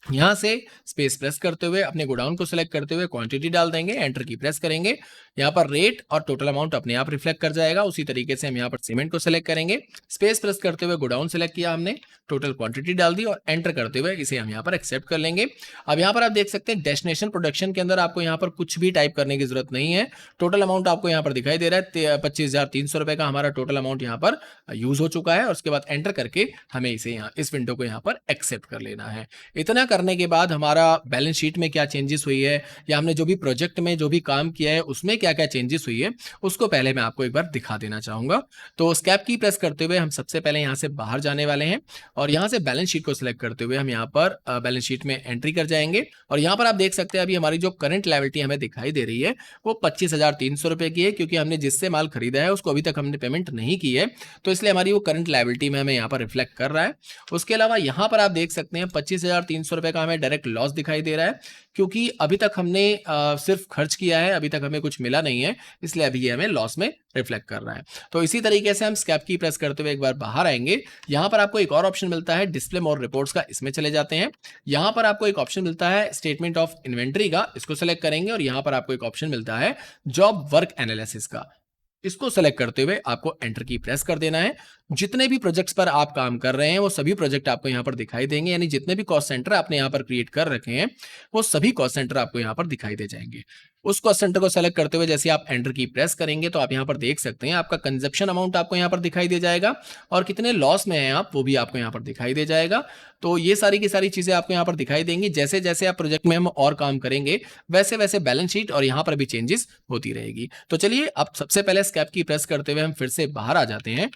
यहाँ से स्पेस प्रेस करते हुए अपने गोडाउन को सिलेक्ट करते हुए क्वांटिटी डाल देंगे। एंटर की प्रेस करेंगे, यहाँ पर रेट और टोटल अमाउंट अपने आप रिफ्लेक्ट कर जाएगा। उसी तरीके से हम यहाँ पर सीमेंट को सिलेक्ट करेंगे। स्पेस प्रेस करते हुए गोडाउन सिलेक्ट किया हमने, टोटल क्वांटिटी डाल दी और एंटर करते हुए इसे हम यहाँ पर एक्सेप्ट कर लेंगे। अब यहाँ पर आप देख सकते हैं डेस्टिनेशन प्रोडक्शन के अंदर आपको यहाँ पर कुछ भी टाइप करने की जरूरत नहीं है। टोटल अमाउंट आपको यहाँ पर दिखाई दे रहा है 25,300 रुपए का हमारा टोटल अमाउंट यहाँ पर यूज हो चुका है। और उसके बाद एंटर करके हमें इसे यहाँ इस विंडो को यहाँ पर एक्सेप्ट कर लेना है। इतना करने के बाद हमारा बैलेंस शीट में क्या चेंजेस हुई है या हमने जो भी प्रोजेक्ट में जो भी काम किया है उसमें क्या क्या चेंजेस हुई है उसको पहले मैं आपको एक बार दिखा देना चाहूंगा। तो स्कैप की प्रेस करते हुए हम सबसे पहले यहाँ से बाहर जाने वाले हैं और यहाँ से बैलेंस शीट को सिलेक्ट करते हुए हम यहाँ पर बैलेंस शीट में एंट्री कर जाएंगे। और यहाँ पर आप देख सकते हैं अभी हमारी जो करंट लायबिलिटी हमें दिखाई दे रही है वो 25,300 रुपए की है, क्योंकि हमने जिससे माल खरीदा है उसको अभी तक हमने पेमेंट नहीं की है, तो इसलिए हमारी वो करंट लायबिलिटी में हमें यहाँ पर रिफ्लेक्ट कर रहा है। उसके अलावा यहाँ पर आप देख सकते हैं 25,300 रुपए का हमें डायरेक्ट लॉस दिखाई दे रहा है, क्योंकि अभी तक हमने सिर्फ खर्च किया है, अभी तक हमें कुछ मिला नहीं है, इसलिए अभी ये हमें लॉस में रिफ्लेक्ट कर रहा है। तो इसी तरीके से हम स्कैप की प्रेस करते हुए एक बार बाहर आएंगे। यहाँ पर आपको एक और ऑप्शन मिलता है डिस्प्ले मोर रिपोर्ट्स का, इसमें चले जाते हैं। यहाँ पर आपको एक ऑप्शन मिलता है स्टेटमेंट ऑफ इन्वेंट्री का, इसको सेलेक्ट करेंगे और यहाँ पर आपको एक ऑप्शन मिलता है जॉब वर्क एनालिसिस का, इसको सेलेक्ट करते हुए आपको एंटर की प्रेस कर देना है। जितने भी प्रोजेक्ट्स पर आप काम कर रहे हैं वो सभी प्रोजेक्ट आपको यहाँ पर दिखाई देंगे, यानी जितने भी कॉस्ट सेंटर आपने यहाँ पर क्रिएट कर रखे हैं वो सभी कॉस्ट सेंटर आपको यहाँ पर दिखाई दे जाएंगे। उस कॉस्ट सेंटर को सेलेक्ट करते हुए जैसे आप एंटर की प्रेस करेंगे तो आप यहाँ पर देख सकते हैं आपका कंजप्शन अमाउंट आपको यहाँ पर दिखाई दे जाएगा और कितने लॉस में हैं आप वो भी आपको यहाँ पर दिखाई दे जाएगा। तो ये सारी की सारी चीजें आपको यहाँ पर दिखाई देंगी। जैसे जैसे आप प्रोजेक्ट में हम और काम करेंगे वैसे वैसे बैलेंस शीट और यहाँ पर भी चेंजेस होती रहेगी। तो चलिए अब सबसे पहले स्कैप की प्रेस करते हुए हम फिर से बाहर आ जाते हैं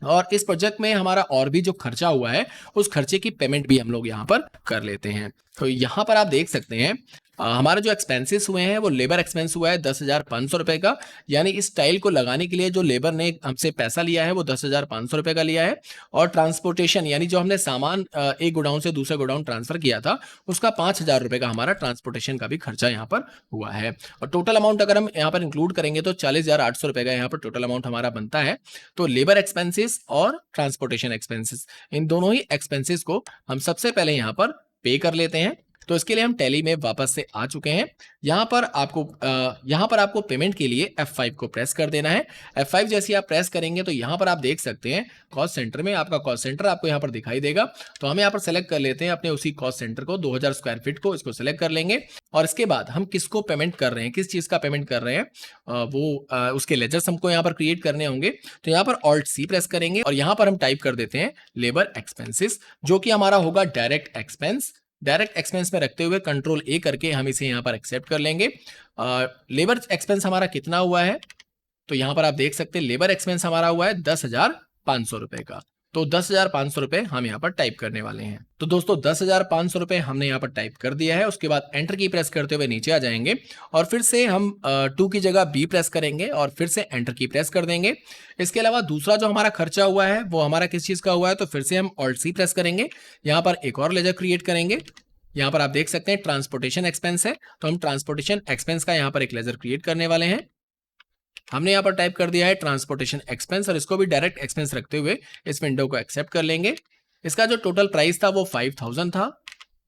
और इस प्रोजेक्ट में हमारा और भी जो खर्चा हुआ है उस खर्चे की पेमेंट भी हम लोग यहाँ पर कर लेते हैं। तो यहाँ पर आप देख सकते हैं हमारा जो एक्सपेंसेस हुए हैं वो लेबर एक्सपेंस हुआ है 10,500 रुपये का, यानी इस टाइल को लगाने के लिए जो लेबर ने हमसे पैसा लिया है वो 10,500 रुपये का लिया है। और ट्रांसपोर्टेशन यानी जो हमने सामान एक गोडाउन से दूसरे गोडाउन ट्रांसफर किया था उसका 5,000 रुपये का हमारा ट्रांसपोर्टेशन का भी खर्चा यहाँ पर हुआ है। और टोटल अमाउंट अगर हम यहाँ पर इंक्लूड करेंगे तो 40,800 रुपये का यहाँ पर टोटल अमाउंट हमारा बनता है। तो लेबर एक्सपेंसेस और ट्रांसपोर्टेशन एक्सपेंसेस, इन दोनों ही एक्सपेंसेस को हम सबसे पहले यहाँ पर पे कर लेते हैं। तो इसके लिए हम टैली में वापस से आ चुके हैं। यहाँ पर आपको पेमेंट के लिए F5 को प्रेस कर देना है। F5 जैसे आप प्रेस करेंगे तो यहाँ पर आप देख सकते हैं कॉस्ट सेंटर में आपका कॉस्ट सेंटर आपको यहाँ पर दिखाई देगा। तो हम यहाँ पर सेलेक्ट कर लेते हैं अपने उसी कॉस्ट सेंटर को, 2000 स्क्वायर फीट को, इसको सेलेक्ट कर लेंगे। और इसके बाद हम किसको पेमेंट कर रहे हैं, किस चीज़ का पेमेंट कर रहे हैं, उसके लेजर्स हमको यहाँ पर क्रिएट करने होंगे। तो यहाँ पर Alt+C प्रेस करेंगे और यहाँ पर हम टाइप कर देते हैं लेबर एक्सपेंसेस, जो कि हमारा होगा डायरेक्ट एक्सपेंस। डायरेक्ट एक्सपेंस में रखते हुए Ctrl+A करके हम इसे यहाँ पर एक्सेप्ट कर लेंगे। लेबर एक्सपेंस हमारा कितना हुआ है, तो यहाँ पर आप देख सकते हैं लेबर एक्सपेंस हमारा हुआ है 10,500 रुपए का। तो 10,500 रुपए हम यहाँ पर टाइप करने वाले हैं। तो दोस्तों 10,500 रुपए हमने यहाँ पर टाइप कर दिया है। उसके बाद एंटर की प्रेस करते हुए नीचे आ जाएंगे और फिर से हम 2 की जगह B प्रेस करेंगे और फिर से एंटर की प्रेस कर देंगे। इसके अलावा दूसरा जो हमारा खर्चा हुआ है वो हमारा किस चीज़ का हुआ है, तो फिर से हम Alt+C प्रेस करेंगे। यहाँ पर एक और लेजर क्रिएट करेंगे। यहाँ पर आप देख सकते हैं ट्रांसपोर्टेशन एक्सपेंस है, तो हम ट्रांसपोर्टेशन एक्सपेंस का यहाँ पर एक लेजर क्रिएट करने वाले हैं। हमने यहाँ पर टाइप कर दिया है ट्रांसपोर्टेशन एक्सपेंस और इसको भी डायरेक्ट एक्सपेंस रखते हुए इस विंडो को एक्सेप्ट कर लेंगे। इसका जो टोटल प्राइस था वो 5,000 था,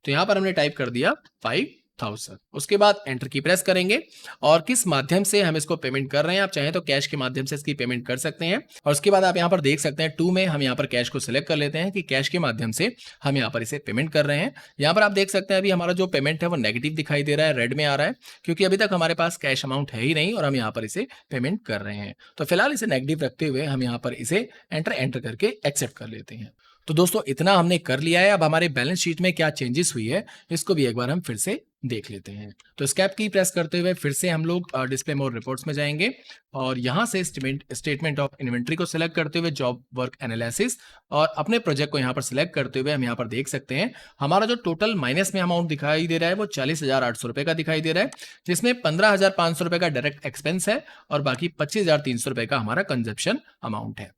तो यहाँ पर हमने टाइप कर दिया 5,000। उसके बाद एंटर की प्रेस करेंगे और किस माध्यम से हम इसको पेमेंट कर रहे हैं, आप चाहें तो कैश के माध्यम से इसकी पेमेंट कर सकते हैं। और उसके बाद आप यहाँ पर देख सकते हैं 2 में हम यहाँ पर कैश को सिलेक्ट कर लेते हैं कि कैश के माध्यम से हम यहाँ पर इसे पेमेंट कर रहे हैं। यहाँ पर आप देख सकते हैं अभी हमारा जो पेमेंट है वो नेगेटिव दिखाई दे रहा है, रेड में आ रहा है, क्योंकि अभी तक हमारे पास कैश अमाउंट है ही नहीं और हम यहाँ पर इसे पेमेंट कर रहे हैं। तो फिलहाल इसे नेगेटिव रखते हुए हम यहाँ पर इसे एंटर करके एक्सेप्ट कर लेते हैं। तो दोस्तों इतना हमने कर लिया है। अब हमारे बैलेंस शीट में क्या चेंजेस हुई है इसको भी एक बार हम फिर से देख लेते हैं। तो एस्केप की प्रेस करते हुए फिर से हम लोग डिस्प्ले मोर रिपोर्ट्स में जाएंगे और यहाँ से स्टेटमेंट ऑफ इन्वेंट्री को सिलेक्ट करते हुए जॉब वर्क एनालिसिस और अपने प्रोजेक्ट को यहाँ पर सिलेक्ट करते हुए हम यहाँ पर देख सकते हैं हमारा जो टोटल माइनस में अमाउंट दिखाई दे रहा है वो 40,800 रुपये का दिखाई दे रहा है, जिसमें 15,500 रुपये का डायरेक्ट एक्सपेंस है और बाकी 25,300 रुपये का हमारा कंजप्शन अमाउंट है।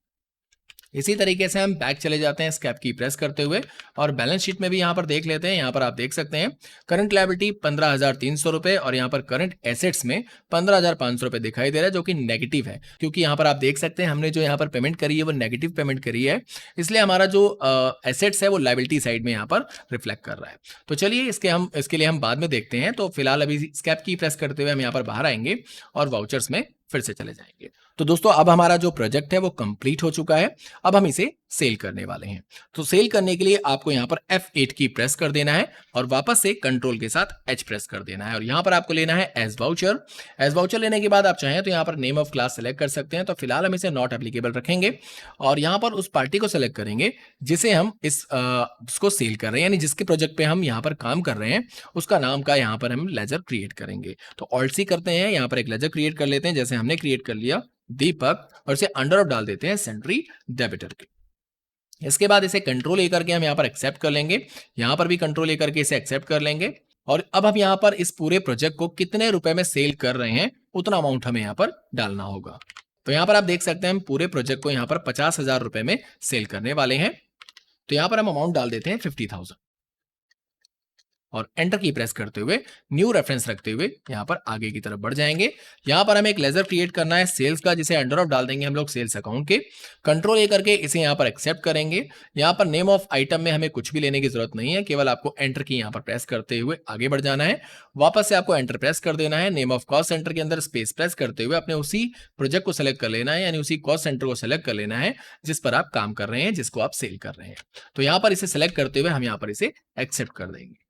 इसी तरीके से हम बैक चले जाते हैं स्कैप की प्रेस करते हुए और बैलेंस शीट में भी यहाँ पर देख लेते हैं। यहाँ पर आप देख सकते हैं करंट लायबिलिटी 15,300 रुपए और यहाँ पर करंट एसेट्स में 15,500 रुपए दिखाई दे रहा है, जो कि नेगेटिव है, क्योंकि यहाँ पर आप देख सकते हैं हमने जो यहाँ पर पेमेंट करी है वो नेगेटिव पेमेंट करी है, इसलिए हमारा जो एसेट्स है वो लायबिलिटी साइड में यहाँ पर रिफ्लेक्ट कर रहा है। तो चलिए इसके लिए हम बाद में देखते हैं। तो फिलहाल अभी स्कैप की प्रेस करते हुए हम यहाँ पर बाहर आएंगे और वाउचर्स में फिर से चले जाएंगे। तो दोस्तों अब हमारा जो प्रोजेक्ट है वो कंप्लीट हो चुका है। अब हम इसे सेल करने वाले हैं। तो सेल करने के लिए आपको यहाँ पर F8 की प्रेस कर देना है और वापस से कंट्रोल के साथ H प्रेस कर देना है और यहाँ पर आपको लेना है एज वाउचर। एज वाउचर लेने के बाद आप चाहें तो यहाँ पर नेम ऑफ क्लास सेलेक्ट कर सकते हैं। तो फिलहाल हम इसे नॉट एप्लीकेबल रखेंगे और यहाँ पर उस पार्टी को सेलेक्ट करेंगे जिसे हम इसको सेल कर रहे हैं, यानी जिसके प्रोजेक्ट पे हम यहाँ पर काम कर रहे हैं उसका नाम का यहाँ पर हम लेजर क्रिएट करेंगे। तो Alt+C करते हैं, यहाँ पर एक लेजर क्रिएट कर लेते हैं जैसे हमने क्रिएट कर लिया दीपक और इसे अंडर ऑफ डाल देते हैं सेंट्री डेबिटर के। इसके बाद इसे Ctrl+A करके हम यहाँ पर एक्सेप्ट कर लेंगे, यहाँ पर भी Ctrl+A करके इसे एक्सेप्ट कर लेंगे और अब हम यहाँ पर इस पूरे प्रोजेक्ट को कितने रुपए में सेल कर रहे हैं उतना अमाउंट हमें यहाँ पर डालना होगा। तो यहाँ पर आप देख सकते हैं हम पूरे प्रोजेक्ट को यहाँ पर 50,000 रुपए में सेल करने वाले हैं। तो यहाँ पर हम अमाउंट डाल देते हैं 50,000 और एंटर की प्रेस करते हुए न्यू रेफरेंस रखते हुए यहाँ पर आगे की तरफ बढ़ जाएंगे। यहाँ पर हमें एक लेजर क्रिएट करना है सेल्स का, जिसे अंडर ऑफ डाल देंगे हम लोग सेल्स अकाउंट के। Ctrl+A करके इसे यहाँ पर एक्सेप्ट करेंगे। यहाँ पर नेम ऑफ आइटम में हमें कुछ भी लेने की जरूरत नहीं है, केवल आपको एंटर की यहाँ पर प्रेस करते हुए आगे बढ़ जाना है। वापस से आपको एंटर प्रेस कर देना है। नेम ऑफ कॉस्ट सेंटर के अंदर स्पेस प्रेस करते हुए अपने उसी प्रोजेक्ट को सेलेक्ट कर लेना है, यानी उसी कॉस्ट सेंटर को सेलेक्ट कर लेना है जिस पर आप काम कर रहे हैं, जिसको आप सेल कर रहे हैं। तो यहाँ पर इसे सेलेक्ट करते हुए हम यहाँ पर इसे एक्सेप्ट कर देंगे।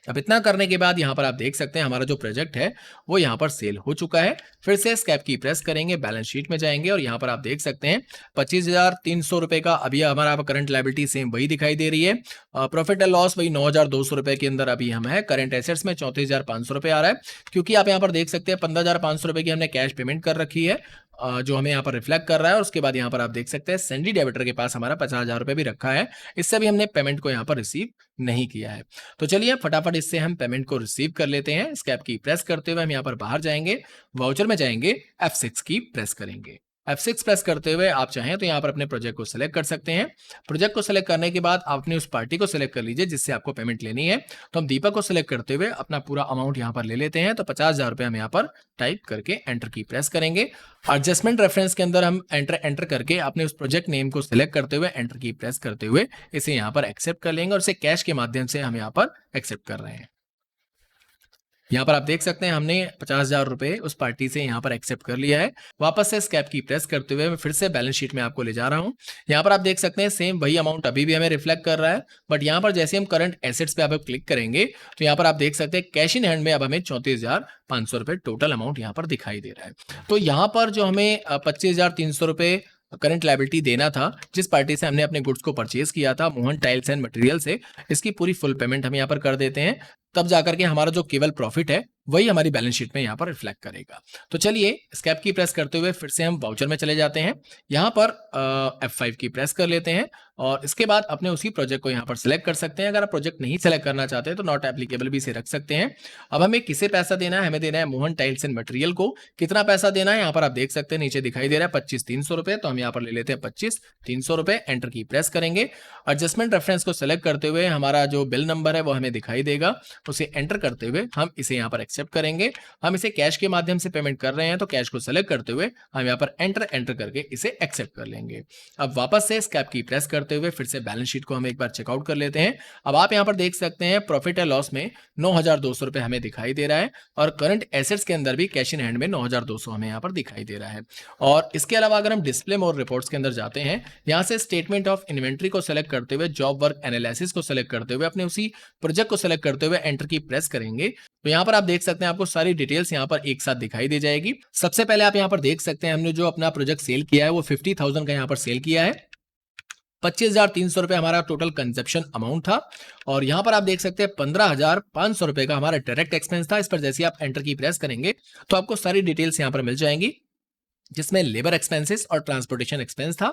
अब इतना करने के बाद यहाँ पर आप देख सकते हैं हमारा जो प्रोजेक्ट है वो यहाँ पर सेल हो चुका है। फिर से स्कैप की प्रेस करेंगे, बैलेंस शीट में जाएंगे और यहाँ पर आप देख सकते हैं 25,300 रुपए का अभी हमारा करंट लायबिलिटी सेम वही दिखाई दे रही है। प्रॉफिट एंड लॉस वही 9,200 रुपए के अंदर अभी हम है। करंट एसेट्स में 34,500 रुपए आ रहा है, क्योंकि आप यहाँ पर देख सकते हैं 15,500 रुपए की हमने कैश पेमेंट कर रखी है जो हमें यहाँ पर रिफ्लेक्ट कर रहा है। और उसके बाद यहाँ पर आप देख सकते हैं सैंडी डेबिटर के पास हमारा 50,000 रुपए भी रखा है। इससे भी हमने पेमेंट को यहाँ पर रिसीव नहीं किया है। तो चलिए फटाफट इससे हम पेमेंट को रिसीव कर लेते हैं। एस्केप की प्रेस करते हुए हम यहाँ पर बाहर जाएंगे, वाउचर में जाएंगे, F6 की प्रेस करेंगे। F6 प्रेस करते हुए आप चाहें तो यहाँ पर अपने प्रोजेक्ट को सिलेक्ट कर सकते हैं। प्रोजेक्ट को सिलेक्ट करने के बाद आप अपनी उस पार्टी को सिलेक्ट कर लीजिए जिससे आपको पेमेंट लेनी है। तो हम दीपक को सिलेक्ट करते हुए अपना पूरा अमाउंट यहाँ पर ले लेते हैं। तो 50,000 रुपए हम यहाँ पर टाइप करके एंटर की प्रेस करेंगे। एडजस्टमेंट रेफरेंस के अंदर हम एंटर करके अपने उस प्रोजेक्ट नेम को सिलेक्ट करते हुए एंटर की प्रेस करते हुए इसे यहाँ पर एक्सेप्ट कर लेंगे और इसे कैश के माध्यम से हम यहाँ पर एक्सेप्ट कर रहे हैं। यहाँ पर आप देख सकते हैं हमने 50,000 रुपए उस पार्टी से यहाँ पर एक्सेप्ट कर लिया है। वापस से स्कैप की प्रेस करते हुए मैं फिर से बैलेंस शीट में आपको ले जा रहा हूँ। यहाँ पर आप देख सकते हैं सेम वही अमाउंट अभी भी हमें रिफ्लेक्ट कर रहा है, बट यहाँ पर जैसे हम करंट एसेट्स पे अब क्लिक करेंगे तो यहाँ पर आप देख सकते हैं कैश इन हैंड में अब हमें 34,500 रुपए टोटल अमाउंट यहाँ पर दिखाई दे रहा है। तो यहाँ पर जो हमें 25,300 रुपए करंट लायबिलिटी देना था, जिस पार्टी से हमने अपने गुड्स को परचेज किया था मोहन टाइल्स एंड मटेरियल से, इसकी पूरी फुल पेमेंट हम यहाँ पर कर देते हैं। तब जाकर के हमारा जो केवल प्रॉफिट है वही हमारी बैलेंस शीट में यहाँ पर रिफ्लेक्ट करेगा। तो चलिए एस्केप की प्रेस करते हुए फिर से हम वाउचर में चले जाते हैं। यहाँ पर F5 की प्रेस कर लेते हैं और इसके बाद अपने उसी प्रोजेक्ट को यहाँ पर सिलेक्ट कर सकते हैं। अगर आप प्रोजेक्ट नहीं सिलेक्ट करना चाहते हैं तो नॉट एप्लीकेबल भी इसे रख सकते हैं। अब हमें किसे पैसा देना है, हमें देना है मोहन टाइल्स एंड मटेरियल को। कितना पैसा देना है यहाँ पर आप देख सकते हैं नीचे दिखाई दे रहा है 25,300 रुपए। तो हम यहाँ पर ले लेते हैं 25,300 रुपए, एंटर की प्रेस करेंगे। एडजस्टमेंट रेफरेंस को सिलेक्ट करते हुए हमारा जो बिल नंबर है वो हमें दिखाई देगा, उसे एंटर करते हुए हम इसे यहाँ पर एक्सेप्ट करेंगे। हम इसे कैश के माध्यम से पेमेंट कर रहे हैं तो कैश को सेलेक्ट करते हुए हम यहाँ पर एंटर करके इसे एक्सेप्ट कर लेंगे। अब वापस से स्कैप की प्रेस करते हुए फिर से बैलेंस शीट को हम एक बार चेकआउट कर लेते हैं। अब आप यहाँ पर देख सकते हैं प्रॉफिट एंड लॉस में 9,200 रुपए हमें दिखाई दे रहा है और करंट एसेट्स के अंदर भी कैश इन हैंड में 9,200 हमें यहाँ पर दिखाई दे रहा है। और इसके अलावा अगर हम डिस्प्ले मोर रिपोर्ट्स के अंदर जाते हैं, यहाँ से स्टेटमेंट ऑफ इन्वेंट्री को सिलेक्ट करते हुए जॉब वर्क एनालिसिस को सिलेक्ट करते हुए अपने उसी प्रोजेक्ट को सिलेक्ट करते हुए एंटर की प्रेस करेंगे तो यहाँ पर आप देख सकते हैं आपको सारी डिटेल्स यहाँ पर एक साथ दिखाई दे जाएगी। सबसे पहले आप यहाँ पर देख सकते हैं हमने जो अपना प्रोजेक्ट सेल किया है वो 50,000 का यहाँ पर सेल किया है। 25,300 रुपए हमारा टोटल कंजप्शन अमाउंट था और यहाँ पर आप देख सकते हैं 15,500 रुपए का हमारा डायरेक्ट एक्सपेंस था। इस पर जैसे आप एंटर की प्रेस करेंगे तो आपको सारी डिटेल्स यहाँ पर मिल जाएंगी, जिसमें लेबर एक्सपेंसेस और ट्रांसपोर्टेशन एक्सपेंस था।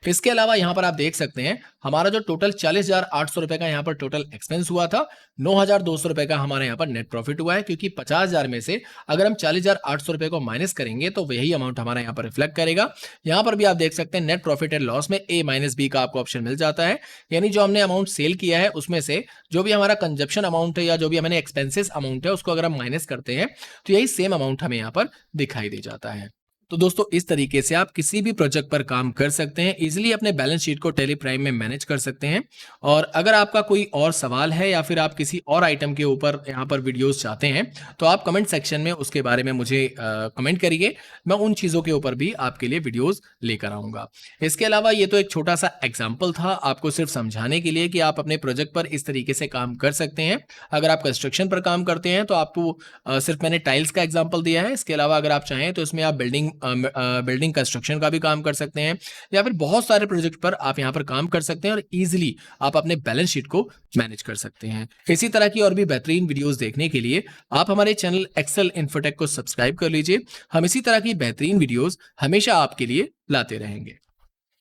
इसके अलावा यहाँ पर आप देख सकते हैं हमारा जो टोटल 40,800 रुपए का यहाँ पर टोटल एक्सपेंस हुआ था, 9,200 रुपए का हमारे यहाँ पर नेट प्रॉफिट हुआ है, क्योंकि 50,000 में से अगर हम 40,800 रुपए को माइनस करेंगे तो वही अमाउंट हमारा यहाँ पर रिफ्लेक्ट करेगा। यहाँ पर भी आप देख सकते हैं नेट प्रॉफिट एंड लॉस में A माइनस B का आपको ऑप्शन मिल जाता है, यानी जो हमने अमाउंट सेल किया है उसमें से जो भी हमारा कंजप्शन अमाउंट है या जो भी हमने एक्सपेंसेस अमाउंट है उसको अगर हम माइनस करते हैं तो यही सेम अमाउंट हमें यहाँ पर दिखाई दे जाता है। तो दोस्तों इस तरीके से आप किसी भी प्रोजेक्ट पर काम कर सकते हैं, इजीली अपने बैलेंस शीट को टैली प्राइम में मैनेज कर सकते हैं। और अगर आपका कोई और सवाल है या फिर आप किसी और आइटम के ऊपर यहाँ पर वीडियोस चाहते हैं तो आप कमेंट सेक्शन में उसके बारे में मुझे कमेंट करिए, मैं उन चीज़ों के ऊपर भी आपके लिए वीडियोस लेकर आऊँगा। इसके अलावा ये तो एक छोटा सा एग्जाम्पल था आपको सिर्फ समझाने के लिए कि आप अपने प्रोजेक्ट पर इस तरीके से काम कर सकते हैं। अगर आप कंस्ट्रक्शन पर काम करते हैं तो आपको सिर्फ मैंने टाइल्स का एग्जाम्पल दिया है। इसके अलावा अगर आप चाहें तो इसमें आप बिल्डिंग कंस्ट्रक्शन का भी काम कर सकते हैं या फिर बहुत सारे प्रोजेक्ट पर आप यहां पर काम कर सकते हैं और इजीली आप अपने बैलेंस शीट को मैनेज कर सकते हैं। इसी तरह की और भी बेहतरीन वीडियोस देखने के लिए आप हमारे चैनल एक्सेल इन्फोटेक को सब्सक्राइब कर लीजिए। हम इसी तरह की बेहतरीन वीडियोस हमेशा आपके लिए लाते रहेंगे।